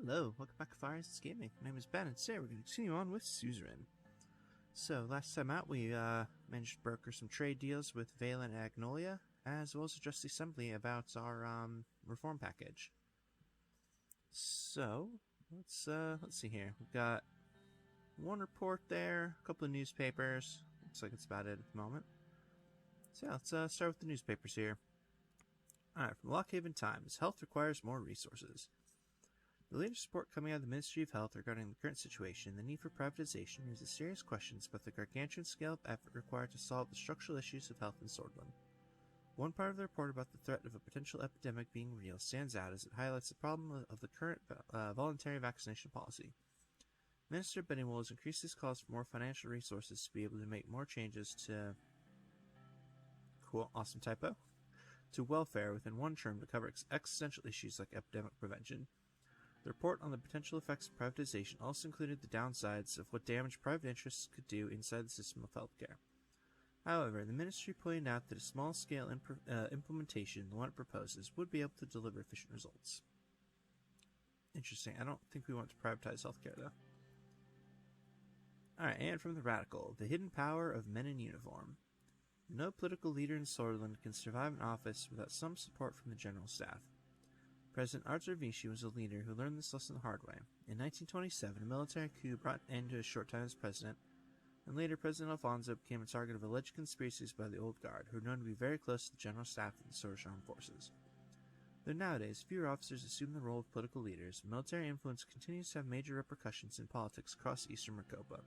Hello, welcome back to Fires Gaming. My name is Ben, and today we're going to continue on with Suzerain. So, last time out, we managed to broker some trade deals with Valen and Agnolia, as well as address the Assembly about our reform package. So, let's see here. We've got one report there, a couple of newspapers. Looks like it's about it at the moment. So yeah, let's start with the newspapers here. Alright, from Lockhaven Times, health requires more resources. The latest report coming out of the Ministry of Health regarding the current situation and the need for privatization raises serious questions about the gargantuan scale of effort required to solve the structural issues of health in Sordland. One part of the report about the threat of a potential epidemic being real stands out as it highlights the problem of the current voluntary vaccination policy. Minister Bennywool has increased his calls for more financial resources to be able to make more changes to... Cool, awesome typo. To welfare within one term to cover existential issues like epidemic prevention. The report on the potential effects of privatization also included the downsides of what damage private interests could do inside the system of healthcare. However, the ministry pointed out that a small-scale implementation, the one it proposes, would be able to deliver efficient results. Interesting. I don't think we want to privatize healthcare, though. Alright, and from the Radical, the hidden power of men in uniform. No political leader in Sordland can survive in office without some support from the general staff. President Arthur Vichy was a leader who learned this lesson the hard way. In 1927, a military coup brought an end to his short time as president, and later President Alfonso became a target of alleged conspiracies by the Old Guard, who were known to be very close to the general staff of the Swedish Armed Forces. Though nowadays fewer officers assume the role of political leaders, military influence continues to have major repercussions in politics across eastern Markopa.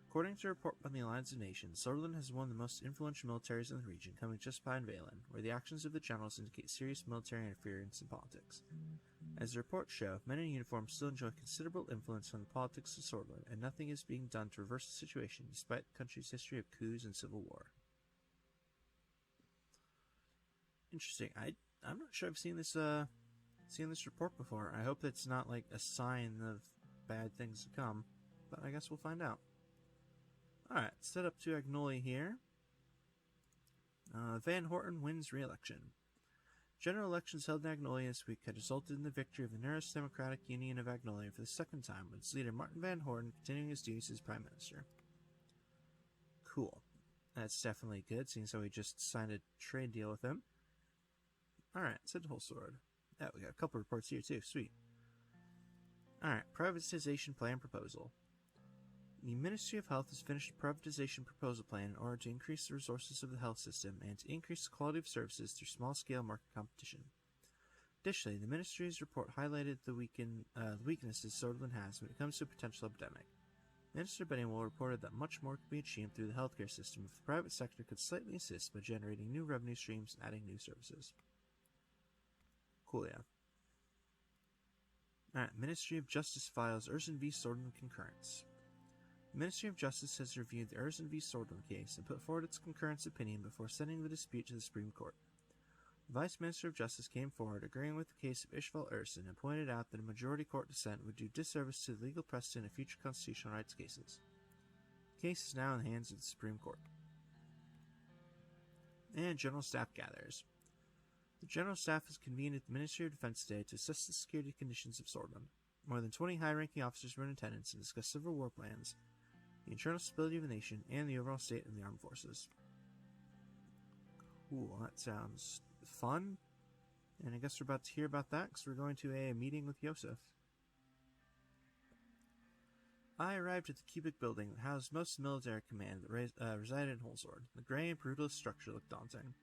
According to a report by the Alliance of Nations, Sordland has one of the most influential militaries in the region, coming just behind Valen, where the actions of the generals indicate serious military interference in politics. As the reports show, men in uniform still enjoy considerable influence on the politics of Sordland, and nothing is being done to reverse the situation despite the country's history of coups and civil war. Interesting. I'm not sure I've seen this report before. I hope that's not like a sign of bad things to come, but I guess we'll find out. Alright, set up to Agnolia here. Van Horten wins re-election. General elections held in Agnolia this week had resulted in the victory of the Nearest Democratic Union of Agnolia for the second time, with its leader Martin Van Horten continuing his duties as Prime Minister. Cool. That's definitely good, seeing as how we just signed a trade deal with him. Alright, set to Holsword. Yeah, we got a couple reports here too, sweet. Alright, privatization plan proposal. The Ministry of Health has finished a privatization proposal plan in order to increase the resources of the health system and to increase the quality of services through small-scale market competition. Additionally, the Ministry's report highlighted the weaknesses Sordland has when it comes to a potential epidemic. Minister Bennywool reported that much more could be achieved through the healthcare system if the private sector could slightly assist by generating new revenue streams and adding new services. Cool, yeah. Alright, Ministry of Justice files Urson v. Sordland concurrence. The Ministry of Justice has reviewed the Urson v. Sordland case and put forward its concurrence opinion before sending the dispute to the Supreme Court. The Vice Minister of Justice came forward agreeing with the case of Ishval Urson and pointed out that a majority court dissent would do disservice to the legal precedent of future constitutional rights cases. The case is now in the hands of the Supreme Court. And General Staff gathers. The General Staff has convened at the Ministry of Defense today to assess the security conditions of Sordland. More than 20 high-ranking officers were in attendance and discussed several war plans, the internal stability of the nation, and the overall state of the armed forces. Cool, that sounds fun. And I guess we're about to hear about that because we're going to a meeting with Iosef. I arrived at the cubic building that housed most of the military command that resided in Holsword. The gray and brutalist structure looked daunting.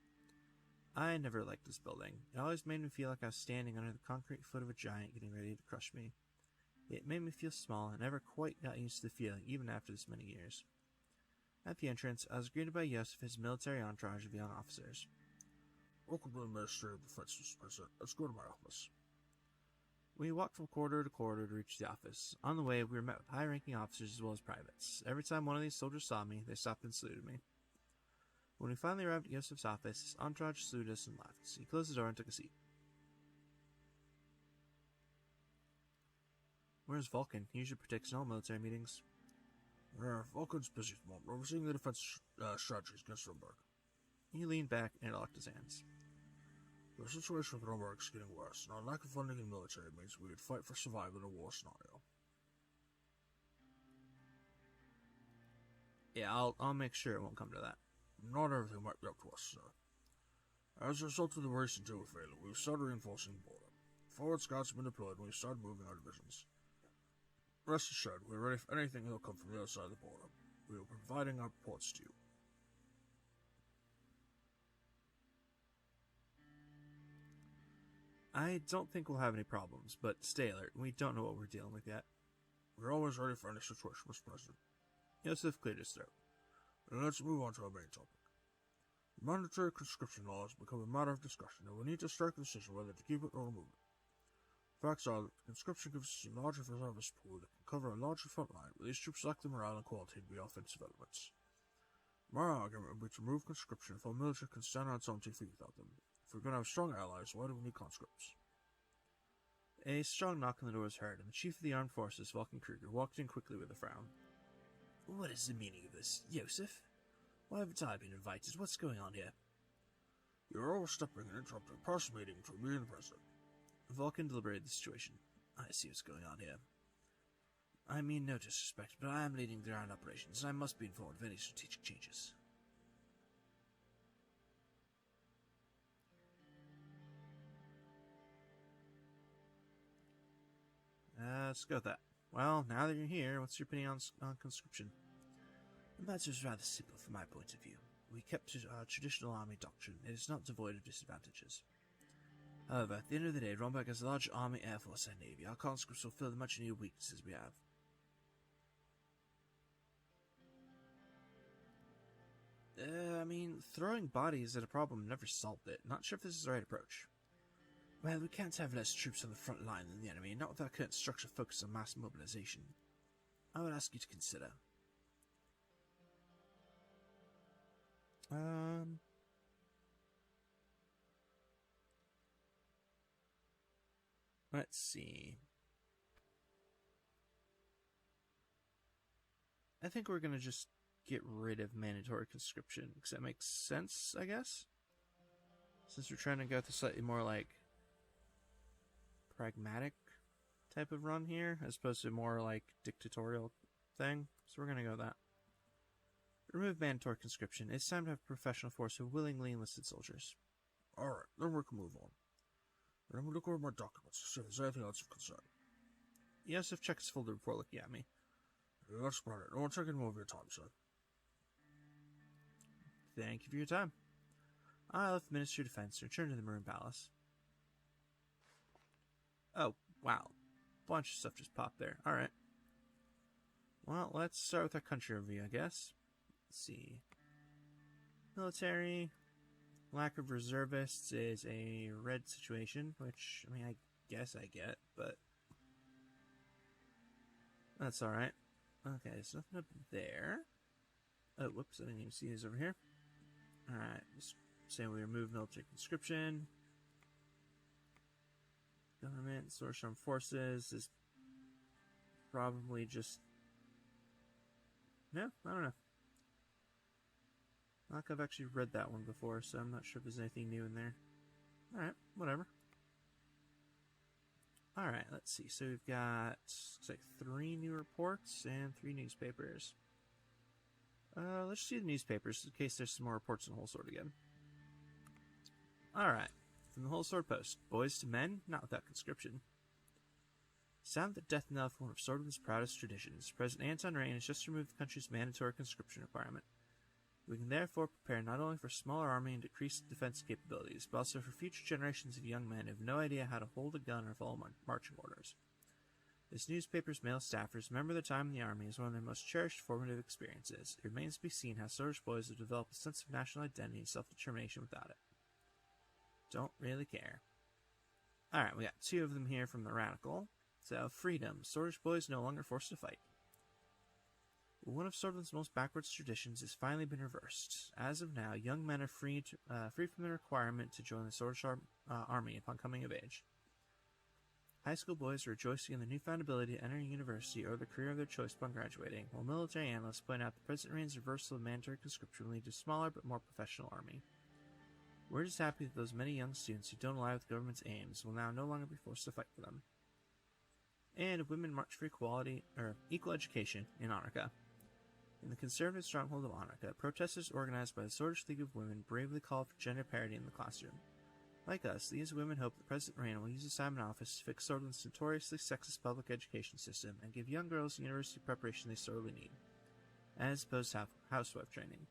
I never liked this building. It always made me feel like I was standing under the concrete foot of a giant getting ready to crush me. It made me feel small and never quite got used to the feeling, even after this many years. At the entrance, I was greeted by Iosef and his military entourage of young officers. Welcome to the Ministry of Defense, Mr. President. Let's go to my office. We walked from corridor to corridor to reach the office. On the way, we were met with high-ranking officers as well as privates. Every time one of these soldiers saw me, they stopped and saluted me. When we finally arrived at Iosef's office, his entourage saluted us and left. He closed the door and took a seat. Where's Vulcan? He usually predicts in all military meetings. Vulcan's busy at the moment, overseeing the defense strategies against Rumberg. He leaned back and locked his hands. The situation with Romark is getting worse, and our lack of funding in the military means we would fight for survival in a war scenario. Yeah, I'll make sure it won't come to that. Not everything might be up to us, sir. As a result of the recent deal with Vela, we've started reinforcing the border. Forward scouts have been deployed and we've started moving our divisions. Rest assured, we're ready for anything that will come from the other side of the border. We will be providing our reports to you. I don't think we'll have any problems, but stay alert. We don't know what we're dealing with yet. We're always ready for any situation, Mr. President. Iosef cleared his throat. Now let's move on to our main topic. Mandatory conscription laws become a matter of discussion, and we need to strike a decision whether to keep it or remove it. Facts are that conscription gives us a larger reservist pool that can cover a larger front line, where these troops lack the morale and quality to be offensive elements. My argument would be to remove conscription if our military can stand on its own 2 feet without them. If we're going to have strong allies, why do we need conscripts? A strong knock on the door was heard, and the chief of the armed forces, Vulcan Kruger, walked in quickly with a frown. What is the meaning of this, Iosef? Why haven't I been invited? What's going on here? You're overstepping and interrupting a personal meeting between me and the President. Vulcan deliberated the situation. I see what's going on here. I mean no disrespect, but I am leading the ground operations, and I must be informed of any strategic changes. Let's go with that. Well, now that you're here, what's your opinion on conscription? The matter is rather simple from my point of view. We kept to our traditional army doctrine. It is not devoid of disadvantages. However, at the end of the day, Romberg has a large army, air force, and navy. Our conscripts will fill the much needed weaknesses we have. I mean, throwing bodies at a problem never solved it. Not sure if this is the right approach. Well, we can't have less troops on the front line than the enemy, not with our current structure focused on mass mobilization. I would ask you to consider. Let's see. I think we're gonna just get rid of mandatory conscription, because that makes sense, I guess? Since we're trying to go with a slightly more, like, pragmatic type of run here, as opposed to more, like, dictatorial thing. So we're gonna go with that. Remove mandatory conscription. It's time to have a professional force of willingly enlisted soldiers. Alright, then we can move on. Let me look over my documents to see if there's anything else of concern. Iosef checked his folder before looking at me. Yeah, that's about it. I won't take any more of your time, sir. Thank you for your time. I left the Ministry of Defense to return to the Maroon Palace. Oh, wow. Bunch of stuff just popped there. Alright. Well, let's start with our country overview, I guess. Let's see. Military. Lack of reservists is a red situation, which, I mean, I guess I get, but that's alright. Okay, there's nothing up there. Oh, whoops, I didn't even see these over here. Alright, just say we remove military conscription. Government, source armed forces is probably just... No, I don't know. Like I've actually read that one before, so I'm not sure if there's anything new in there. Alright, whatever. Alright, let's see. So we've got, looks like 3 new reports and 3 newspapers. Let's see the newspapers in case there's some more reports in the Whole Sword again. Alright, from the Whole Sword Post. Boys to men, not without conscription. Sound the death knell for one of Swordman's proudest traditions. President Anton Rain has just removed the country's mandatory conscription requirement. We can therefore prepare not only for a smaller army and decreased defense capabilities, but also for future generations of young men who have no idea how to hold a gun or follow marching orders. This newspaper's male staffers remember their time in the army as one of their most cherished formative experiences. It remains to be seen how Swedish boys have developed a sense of national identity and self-determination without it. Don't really care. Alright, we got 2 of them here from the Radical. So, freedom. Swedish boys no longer forced to fight. One of Swordland's most backwards traditions has finally been reversed. As of now, young men are free from the requirement to join the Swedish army upon coming of age. High school boys are rejoicing in the newfound ability to enter university or the career of their choice upon graduating, while military analysts point out that President Rain's reversal of mandatory conscription will lead to a smaller but more professional army. We're just happy that those many young students who don't align with the government's aims will now no longer be forced to fight for them. And women march for equality, or equal education in Anarcha. In the conservative stronghold of Anarcha, protesters organized by the Swordfish League of Women bravely call for gender parity in the classroom. Like us, these women hope that President Rain will use his time in office to fix Sordland's notoriously sexist public education system and give young girls the university preparation they sorely need, as opposed to housewife training.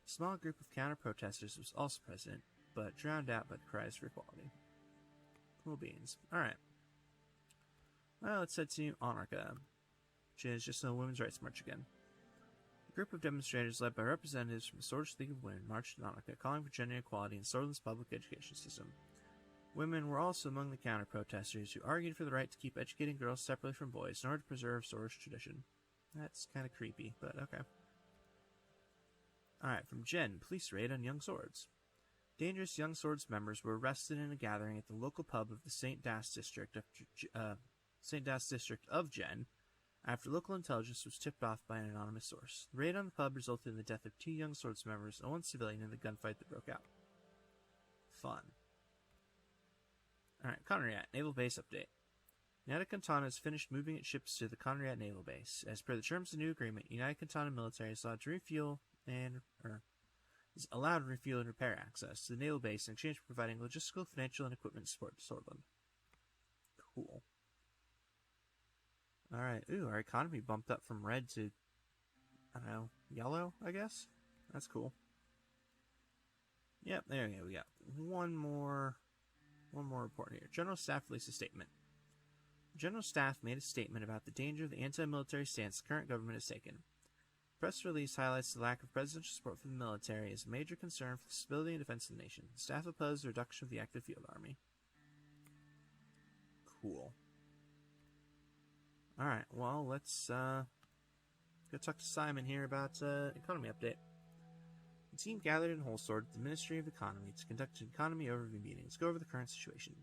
A small group of counter-protesters was also present, but drowned out by the cries for equality. Cool beans. Alright. Well, let's head to Anarcha, which is just a women's rights march again. A group of demonstrators led by representatives from the Swordfish League of Women marched in Anarcha, calling for gender equality in Sordland's public education system. Women were also among the counter-protesters who argued for the right to keep educating girls separately from boys in order to preserve Swordfish tradition. That's kind of creepy, but okay. Alright, from Jen, police raid on young swords. Dangerous young swords members were arrested in a gathering at the local pub of the St. Das district of Jen, after local intelligence was tipped off by an anonymous source. The raid on the pub resulted in the death of 2 young swords members and 1 civilian in the gunfight that broke out. Fun. Alright, Conrad, Naval Base Update. United Cantana has finished moving its ships to the Conrad Naval Base. As per the terms of the new agreement, United Cantana military is allowed to refuel and repair access to the naval base in exchange for providing logistical, financial, and equipment support to Sordland. Cool. Alright, our economy bumped up from red to, I don't know, yellow, I guess? That's cool. Yep, there we go, we got one more report here. General Staff released a statement. The General Staff made a statement about the danger of the anti-military stance the current government has taken. The press release highlights the lack of presidential support for the military as a major concern for the stability and defense of the nation. The staff opposed the reduction of the active field army. Cool. Alright, well, let's go talk to Simon here about economy update. The team gathered in Holsword at the Ministry of Economy to conduct an economy overview meeting to go over the current situation.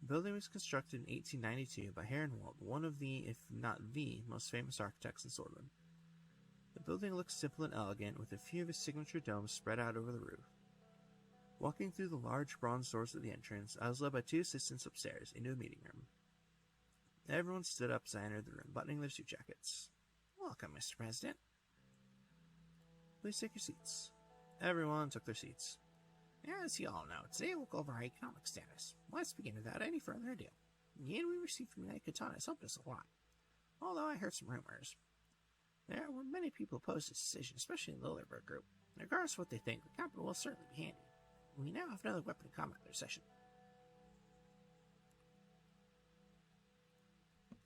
The building was constructed in 1892 by Herrenwald, one of the, if not the, most famous architects in Sordland. The building looks simple and elegant, with a few of its signature domes spread out over the roof. Walking through the large bronze doors at the entrance, I was led by 2 assistants upstairs into a meeting room. Everyone stood up as I entered the room, buttoning their suit jackets. Welcome, Mr. President. Please take your seats. Everyone took their seats. As you all know, today we'll go over our economic status. Let's begin without any further ado. The aid we received from United Cantana has helped us a lot. Although I heard some rumors. There were many people opposed to this decision, especially in the Lillerberg group. Regardless of what they think, the capital will certainly be handy. We now have another weapon to combat their session.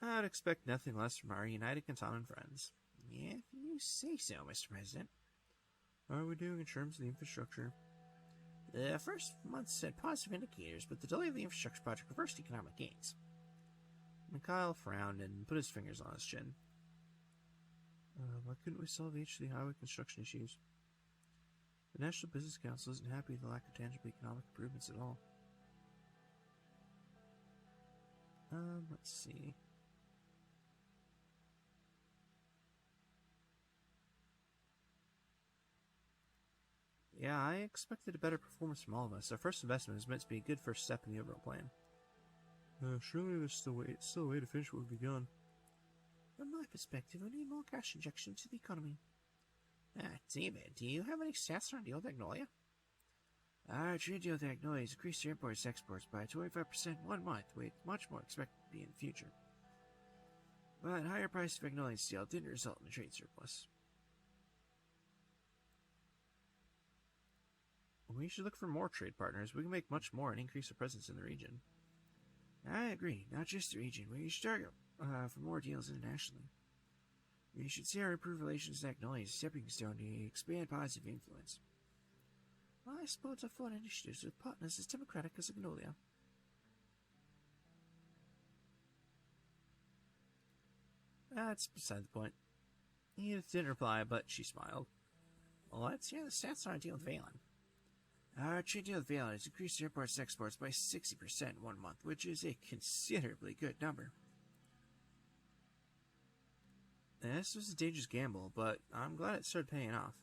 I'd expect nothing less from our United Cantanan friends. Yeah, if you say so, Mr. President. How are we doing in terms of the infrastructure? The first months had positive indicators, but the delay of the infrastructure project reversed economic gains. Mikhail frowned and put his fingers on his chin. Why couldn't we solve each of the highway construction issues? The National Business Council isn't happy with the lack of tangible economic improvements at all. Let's see. Yeah, I expected a better performance from all of us. Our first investment is meant to be a good first step in the overall plan. Surely there's still a way to finish what we've begun. From my perspective, we need more cash injection to the economy. David, do you have any stats on Deal with Magnolia? Our trade deal with Magnolia has increased their imports and exports by 25% in 1 month, with much more expected to be in the future. But higher price of Magnolia steel didn't result in a trade surplus. We should look for more trade partners. We can make much more and increase our presence in the region. I agree. Not just the region. We should target for more deals internationally. We should see our improved relations with Magnolia as a stepping stone to expand positive influence. I suppose I fought initiatives with partners as democratic as Magnolia. That's beside the point. Edith didn't reply, but she smiled. Let's hear the stats on our deal with Valen. Our trade deal with Valen has increased imports and exports by 60% in 1 month, which is a considerably good number. This was a dangerous gamble, but I'm glad it started paying off.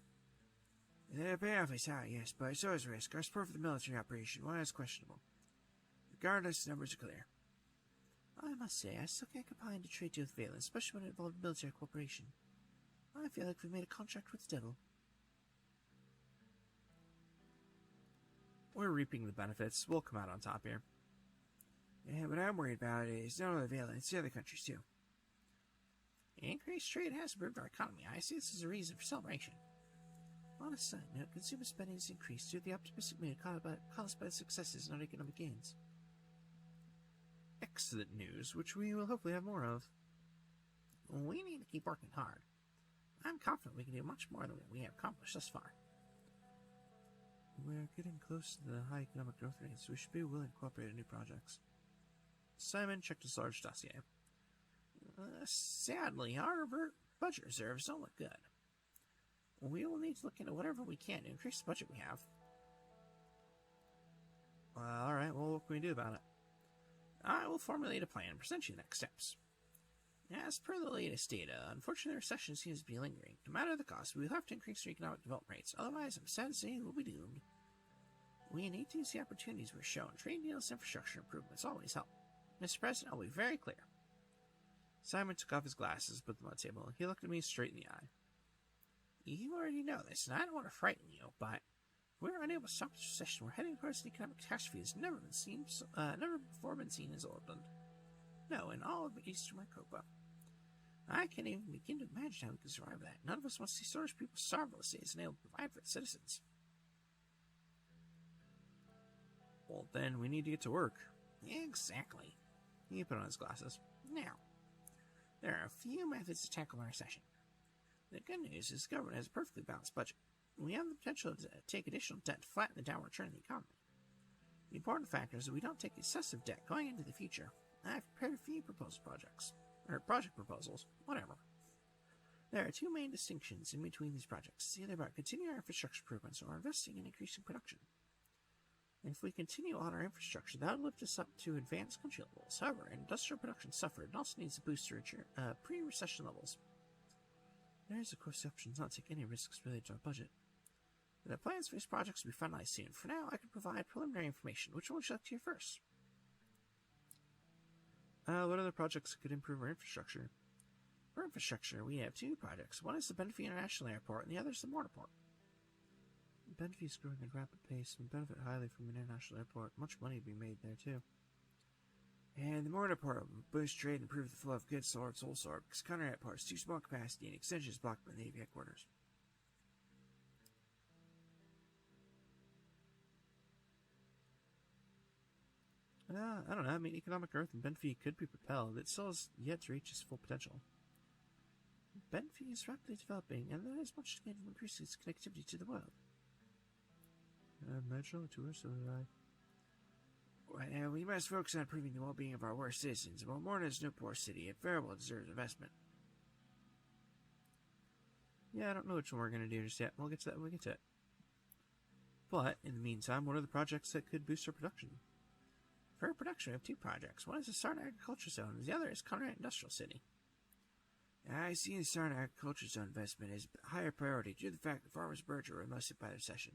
The payoff is high, yes, but so is risk. Our support for the military operation, while is questionable. Regardless, the numbers are clear. I must say, I still can't get behind a trade deal with Valen, especially when it involved military cooperation. I feel like we made a contract with the devil. We're reaping the benefits. We'll come out on top here. Yeah, what I'm worried about is not only Valen, it's the other countries too. Increased trade has improved our economy. I see this as a reason for celebration. On a side note, consumer spending has increased due to the optimistic mood caused by the successes in our economic gains. Excellent news, which we will hopefully have more of. We need to keep working hard. I'm confident we can do much more than what we have accomplished thus far. We're getting close to the high economic growth rates, so we should be willing to cooperate on new projects. Simon checked his large dossier. Sadly, our budget reserves don't look good. We will need to look into whatever we can to increase the budget we have. Alright, well, what can we do about it? I will formulate a plan and present you the next steps. As per the latest data, unfortunately the recession seems to be lingering. No matter the cost, we will have to increase our economic development rates, otherwise I'm sad to say we'll be doomed. We need to use the opportunities we're shown. Trade deals, infrastructure improvements always help. Mr. President, I'll be very clear. Simon took off his glasses, put them on the table. He looked at me straight in the eye. You already know this, and I don't want to frighten you, but if we're unable to stop this recession, we're heading towards an economic catastrophe that's never before been seen in Zorland. No, in all of Eastern Mycopa. I can't even begin to imagine how we can survive that. None of us wants to see Solar's people starve while the state isn't able to provide for its citizens. Well, then we need to get to work. Exactly. He put on his glasses. Now, there are a few methods to tackle the recession. The good news is the government has a perfectly balanced budget. We have the potential to take additional debt to flatten the downward trend of the economy. The important factor is that we don't take excessive debt going into the future. I've prepared a few project proposals, whatever. There are two main distinctions in between these projects. It's either about continuing our infrastructure improvements or investing in increasing production. If we continue on our infrastructure, that would lift us up to advanced country levels. However, industrial production suffered and also needs a boost to pre-recession levels. There is, of course, the option to not take any risks related to our budget. The plans for these projects will be finalized soon. For now, I can provide preliminary information. Which one would you like to hear first? What other projects could improve our infrastructure? For infrastructure, we have two projects. One is the Benfey International Airport, and the other is the Mortarport. Benfey is growing at a rapid pace and benefit highly from an international airport. Much money will be made there, too. And the Mortarport will boost trade and improve the flow of goods towards Solsor, because Conner Airport is too small capacity and extensions blocked by the Navy headquarters. I don't know. I mean, economic growth in Benfey could be propelled. It still has yet to reach its full potential. Benfey is rapidly developing, and there is much to gain from increasing its connectivity to the world. Metro tourists will arrive. Well, we must focus on improving the well-being of our worst citizens. While Morna is no poor city, it very well deserves investment. Yeah, I don't know which one we're going to do just yet. We'll get to that when we get to it. But, in the meantime, what are the projects that could boost our production? For production, we have two projects. One is the Sarna Agriculture Zone, and the other is Conrad Industrial City. I see the Sarna Agriculture Zone investment as a higher priority due to the fact that farmers' birds are most hit by the recession.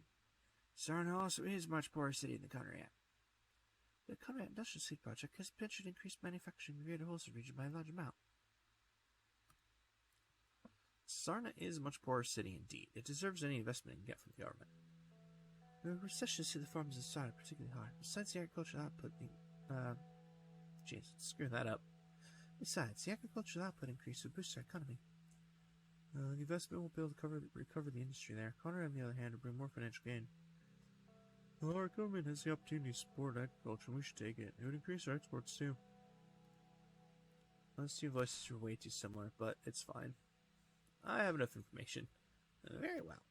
Sarna also is a much poorer city than Conrad. The Conrad Industrial City project has potential to increase manufacturing in the greater wholesale region by a large amount. Sarna is a much poorer city indeed. It deserves any investment it can get from the government. The recession has hit the farmers in Sarna particularly hard. Besides the agricultural output screw that up. Besides, the agricultural output increase would boost our economy. The investment won't be able to recover the industry there. Conrad, on the other hand, will bring more financial gain. Well, our government has the opportunity to support agriculture, and we should take it. It would increase our exports, too. Those two voices are way too similar, but it's fine. I have enough information. Very well.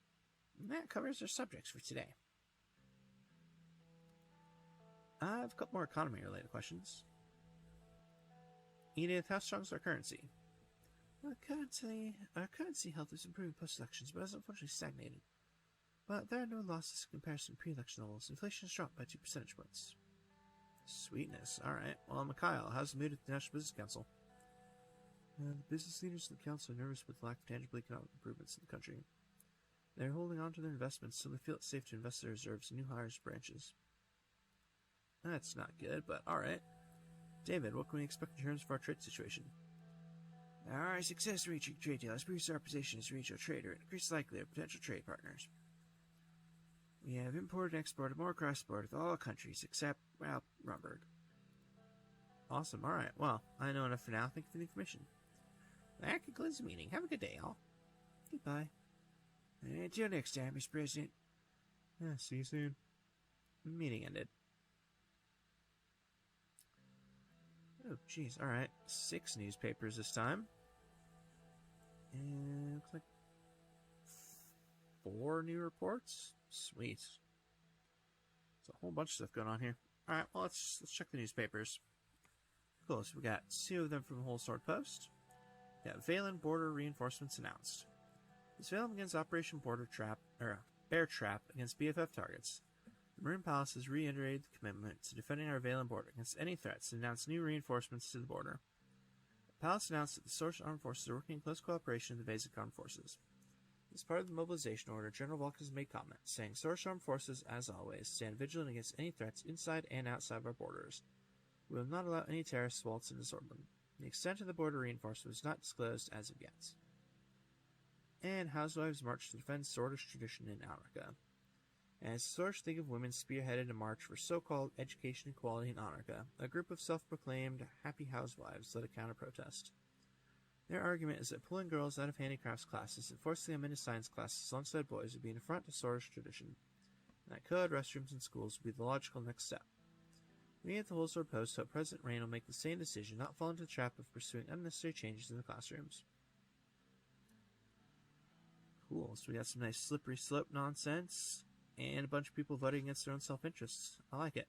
That covers our subjects for today. I have a couple more economy-related questions. Edith, how strong is our currency? Our currency health is improving post-elections, but has unfortunately stagnated. But there are no losses in comparison to pre-election levels. Inflation has dropped by 2 percentage points. Sweetness. Alright. Well, Mikhail, how's the mood at the National Business Council? The business leaders of the council are nervous with the lack of tangible economic improvements in the country. They're holding on to their investments so they feel it's safe to invest their reserves in new hires branches. That's not good, but alright. David, what can we expect in terms of our trade situation? Our success reaching trade deal has boosted our position as a regional trader and increased likelihood of potential trade partners. We have imported and exported more cross-border with all countries except, well, Rumberg. Awesome, alright. Well, I know enough for now. Thank you for the information. That concludes the meeting. Have a good day, all. Goodbye. Until next time, Mr. President. Yeah, see you soon. Meeting ended. Oh, jeez. Alright. 6 newspapers this time. And looks like 4 new reports. Sweet. There's a whole bunch of stuff going on here. Alright, well, let's check the newspapers. Cool, so we got 2 of them from the Whole Sword Post. We got Valen border reinforcements announced. As Valen begins Operation Bear Trap against BFF targets, the Marine Palace has reiterated the commitment to defending our Valen border against any threats and announced new reinforcements to the border. The Palace announced that the Source Armed Forces are working in close cooperation with the basic armed forces. As part of the mobilization order, General Volk has made comments, saying Source Armed Forces, as always, stand vigilant against any threats inside and outside of our borders. We will not allow any terrorists to waltz in and disorder them. The extent of the border reinforcement is not disclosed as of yet. And housewives march to defend Swordist tradition in Anarcha. As the Swordist League of Women spearheaded a march for so-called education equality in Anarcha, a group of self-proclaimed happy housewives led a counter-protest. Their argument is that pulling girls out of handicrafts classes and forcing them into science classes alongside boys would be an affront to Swordist tradition, and that co-ed restrooms in schools would be the logical next step. We at the Whole Sword Post hope President Rain will make the same decision, not fall into the trap of pursuing unnecessary changes in the classrooms. Cool, so we got some nice slippery slope nonsense, and a bunch of people voting against their own self-interests. I like it.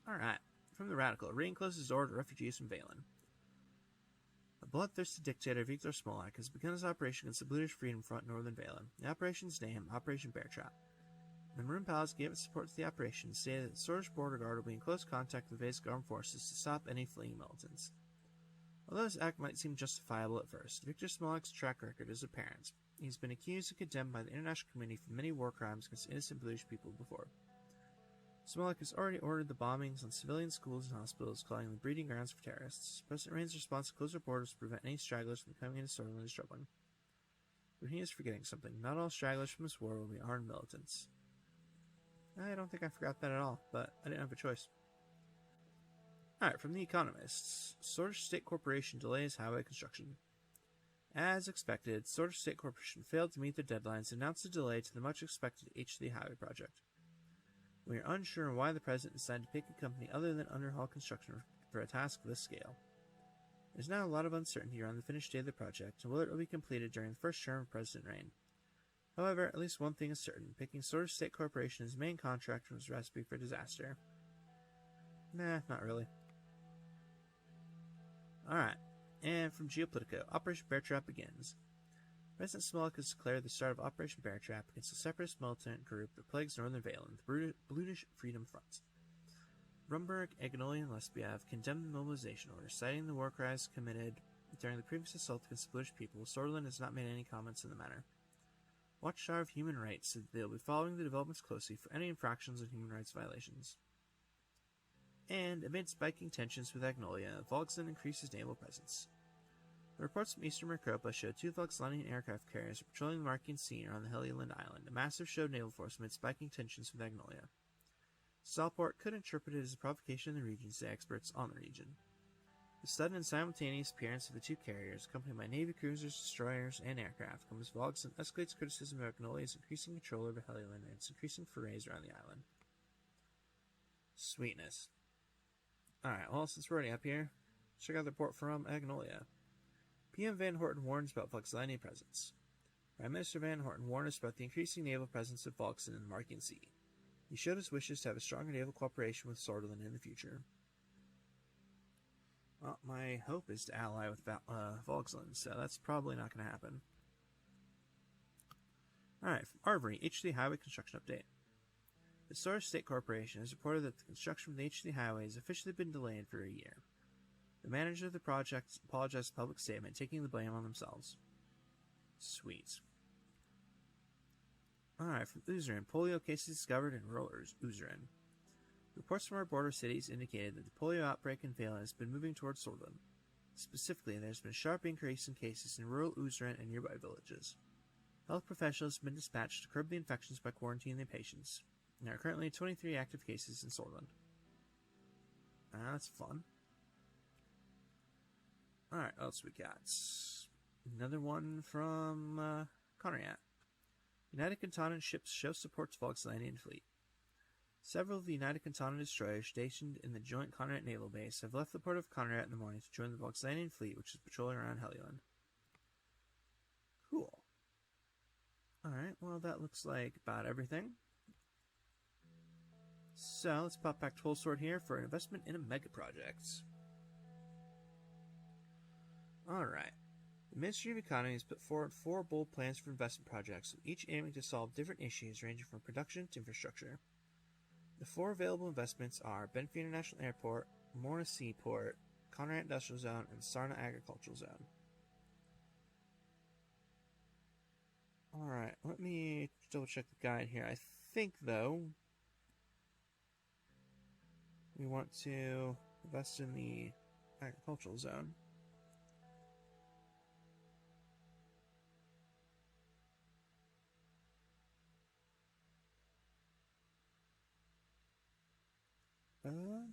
Alright, from the Radical, Rain closes his door to refugees from Valen. A bloodthirsty dictator, Viktor Smolak, has begun his operation against the British Freedom Front in northern Valen. The operation's name, Operation Bear Trap. The Maroon Palace gave its support to the operation, stating that the Swordist Border Guard will be in close contact with the basic armed forces to stop any fleeing militants. Although his act might seem justifiable at first, Viktor Smolak's track record is apparent. He's been accused and condemned by the international community for many war crimes against innocent British people before. Smolak has already ordered the bombings on civilian schools and hospitals, calling them breeding grounds for terrorists. President Rain's response to close our borders to prevent any stragglers from coming into Sortland is troubling. But he is forgetting something. Not all stragglers from this war will be armed militants. I don't think I forgot that at all, but I didn't have a choice. Alright, from The Economists. Swordist State Corporation delays highway construction. As expected, Swordist State Corporation failed to meet their deadlines and announced a delay to the much-expected H3 highway project. We are unsure why the President decided to pick a company other than Underhaul Construction for a task of this scale. There's now a lot of uncertainty around the finished date of the project and whether it will be completed during the first term of President Rain. However, at least one thing is certain. Picking Swordist State Corporation as the main contractor was a recipe for disaster. Nah, not really. Alright, and from Geopolitico, Operation Bear Trap begins. President Smolak has declared the start of Operation Bear Trap against the separatist militant group that plagues northern Valen, the Brutish Freedom Front. Rumberg, Agnolia, and Lesbiev condemned the mobilization order, citing the war crimes committed during the previous assault against the British people. Sortland has not made any comments in the matter. Watchdog of Human Rights said they will be following the developments closely for any infractions and human rights violations. And amid spiking tensions with Agnolia, Volkson increased his naval presence. The reports from Eastern Maricopa show 2 Volkslandian aircraft carriers patrolling the Markian Sea around the Helioland Island, a massive show of naval force amid spiking tensions with Agnolia. Salport could interpret it as a provocation in the region, say experts on the region. The sudden and simultaneous appearance of the 2 carriers, accompanied by Navy cruisers, destroyers, and aircraft, comes as Volkson escalates criticism of Agnolia's increasing control over Helioland and its increasing forays around the island. Sweetness. Alright, well, since we're already up here, let's check out the report from Agnolia. PM Van Horten warns about Volkslandian presence. Prime Minister Van Horten warned us about the increasing naval presence of Volkson in the Markian Sea. He showed his wishes to have a stronger naval cooperation with Sortland in the future. Well, my hope is to ally with Volksland, so that's probably not going to happen. Alright, from Arvory, H3 Highway Construction Update. The Swordist State Corporation has reported that the construction of the H3 highway has officially been delayed for a year. The manager of the project apologized in a public statement, taking the blame on themselves. Sweet. Alright, from Suzerain, polio cases discovered in rural Suzerain. Reports from our border cities indicated that the polio outbreak in Valen has been moving towards Sorlin. Specifically, there's been a sharp increase in cases in rural Suzerain and nearby villages. Health professionals have been dispatched to curb the infections by quarantining their patients. There are currently 23 active cases in Sorlin. That's fun. Alright, what else we got? Another one from Conriat. United Cantonan ships show support to Volkslandian fleet. Several of the United Cantonan destroyers stationed in the joint Conrad naval base have left the port of Conrad in the morning to join the Volkslandian fleet, which is patrolling around Helluland. Cool. Alright, well that looks like about everything. So, let's pop back to Whole Sword here for an investment in a mega project. Alright. The Ministry of Economy has put forward 4 bold plans for investment projects, each aiming to solve different issues ranging from production to infrastructure. The 4 available investments are Benfi International Airport, Morna Seaport, Conrad Industrial Zone, and Sarna Agricultural Zone. Alright, let me double check the guide here. I think, though, we want to invest in the Agricultural Zone.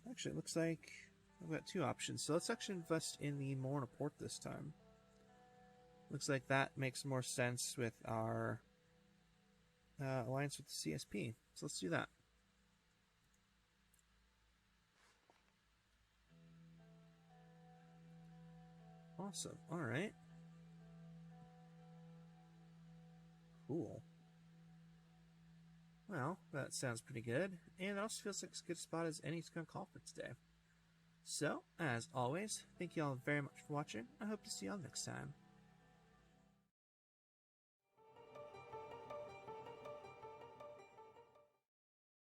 Actually, it looks like I've got 2 options. So let's actually invest in the Morna Port this time. Looks like that makes more sense with our alliance with the CSP. So let's do that. Awesome. Alright. Cool. Well, that sounds pretty good, and it also feels like as good a spot as any to go call for today. So, as always, thank you all very much for watching. I hope to see you all next time.